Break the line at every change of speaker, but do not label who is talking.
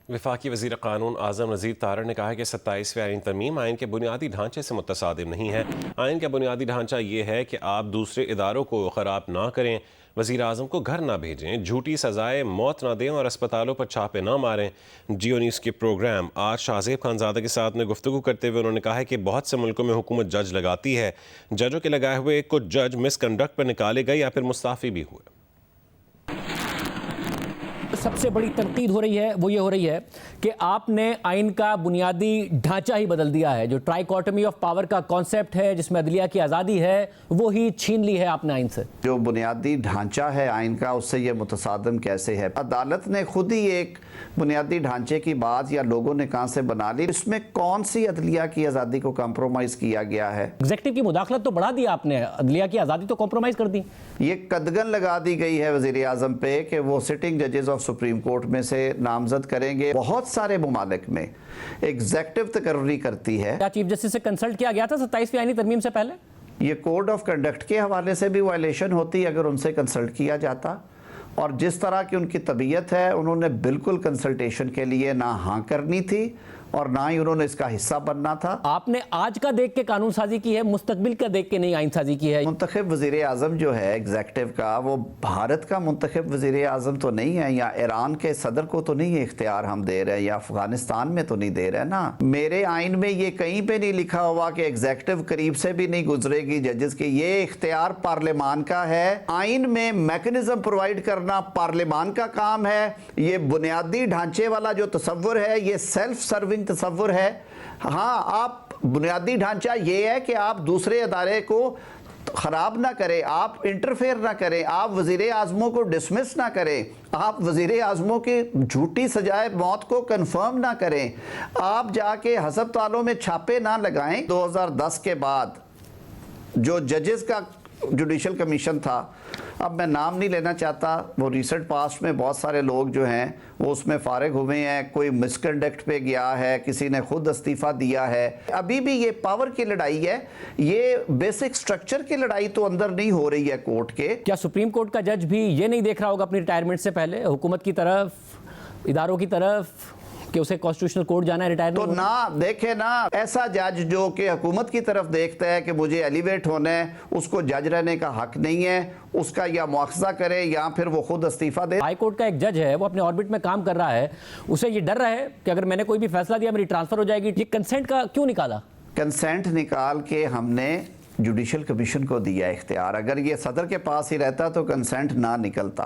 वफाकी वज़ीर क़ानून आज़म नज़ीर तारड़ ने कहा है कि 27वीं आईन तरमीम आइन के बुनियादी ढांचे से मुतसादिम नहीं है। आइन का बुनियादी ढांचा ये है कि आप दूसरे इदारों को ख़राब ना करें, वज़ीर आज़म को घर ना भेजें, झूठी सज़ाएँ मौत ना दें और अस्पतालों पर छापे ना मारें। जियो न्यूज़ के प्रोग्राम आज शाहज़ेब खानज़ादा के साथ में गुफ्तगू करते हुए उन्होंने कहा है कि बहुत से मुल्कों में हुकूमत जज लगाती है, जजों के लगाए हुए कुछ जज मिसकंडक्ट पर निकाले गए या फिर मुस्ताफ़ी भी हुए।
सबसे बड़ी तनकीद हो रही है वो ये हो रही है कि आपने आइन का बुनियादी ढांचा ही बदल दिया है। जो ट्राइकोटमी ऑफ पावर का कॉन्सेप्ट है, जिसमें अदलिया की आज़ादी है, वो ही छीन ली है आपने आइन से।
जो बुनियादी ढांचा है आइन का, उससे ये मुतसादम कैसे है? अदालत ने खुद ही एक बुनियादी ढांचे की बात या लोगों ने कहां से बना ली? इसमें कौन सी अदलिया की आज़ादी को कॉम्प्रोमाइज़ किया गया है?
एग्जेक्टिव की मुदाखलत तो बढ़ा दी आपने, अदलिया की आज़ादी तो कॉम्प्रोमाइज़ कर दी।
ये कदगन लगा दी गई है वज़ीर आज़म पे कि वो सिटिंग जजेस ऑफ सुप्रीम कोर्ट में से नामजद करेंगे। बहुत सारे ममालिक में एग्जेक्टिव तकर्री करती है।
क्या चीफ जस्टिस से कंसल्ट किया गया था 27वीं आईनी तरमीम से पहले?
ये कोड ऑफ कंडक्ट के हवाले से भी वायलेशन होती अगर उनसे कंसल्ट किया जाता, और जिस तरह की उनकी तबीयत है उन्होंने बिल्कुल कंसल्टेशन के लिए ना हाँ करनी थी और ना ही उन्होंने इसका हिस्सा बनना था।
आपने आज का देख के कानून साजी की है, मुस्तकबिल का देख के नहीं आइन साजी की है।
मुंतखब वज़ीर आज़म जो है एग्जेक्टिव का, वो भारत का मुंतखब वज़ीर आज़म तो नहीं है, या ईरान के सदर को तो नहीं इख्तियार हम दे रहे हैं, या अफगानिस्तान में तो नहीं दे रहे ना। मेरे आइन में ये कहीं पे नहीं लिखा हुआ कि एग्जेक्टिव करीब से भी नहीं गुजरेगी जजेस की। ये इख्तियार पार्लियामान का है। आइन में मैकेनिज्म प्रोवाइड करना पार्लियामान का काम है। ये बुनियादी ढांचे वाला जो तसव्वुर है ये सेल्फ सर्विंग तसव्वुर है। हाँ, आप बुनियादी ढांचा ये है कि आप दूसरे अदारे को खराब ना करें, आप इंटरफेयर ना करें, आप वज़ीर आज़मों को डिसमिस ना करें, आप वज़ीर आज़मों की झूठी सजाए मौत को कंफर्म ना करें, आप जाके हस्पतालों में छापे ना लगाएं। 2010 के बाद जो जजेस का जुडिशल कमीशन था, अब मैं नाम नहीं लेना चाहता, वो रिसेंट पास्ट में बहुत सारे लोग जो हैं वो उसमें फारिग हुए हैं। कोई मिसकंडक्ट पे गया है, किसी ने खुद इस्तीफ़ा दिया है। अभी भी ये पावर की लड़ाई है, ये बेसिक स्ट्रक्चर की लड़ाई तो अंदर नहीं हो रही है कोर्ट के।
क्या सुप्रीम कोर्ट का जज भी ये नहीं देख रहा होगा अपनी रिटायरमेंट से पहले हुकूमत की तरफ, इदारों की तरफ, कि उसे कॉन्स्टिट्यूशनल कोर्ट जाना है रिटायरमेंट?
तो ना देखे ना, ऐसा जज जो कि हुकूमत की तरफ देखता है कि मुझे एलिवेट होना है, उसको जज रहने का हक नहीं है। उसका या मुआवजा करे या फिर वो खुद इस्तीफा दे।
हाई कोर्ट का एक जज है, वो अपने ऑर्बिट में काम कर रहा है, उसे ये डर रहा है कि अगर मैंने कोई भी फैसला दिया मेरी ट्रांसफर हो जाएगी। ये कंसेंट का क्यों निकाला?
कंसेंट निकाल के हमने जुडिशल कमीशन को दिया इख्तियार। अगर ये सदर के पास ही रहता तो कंसेंट ना निकलता।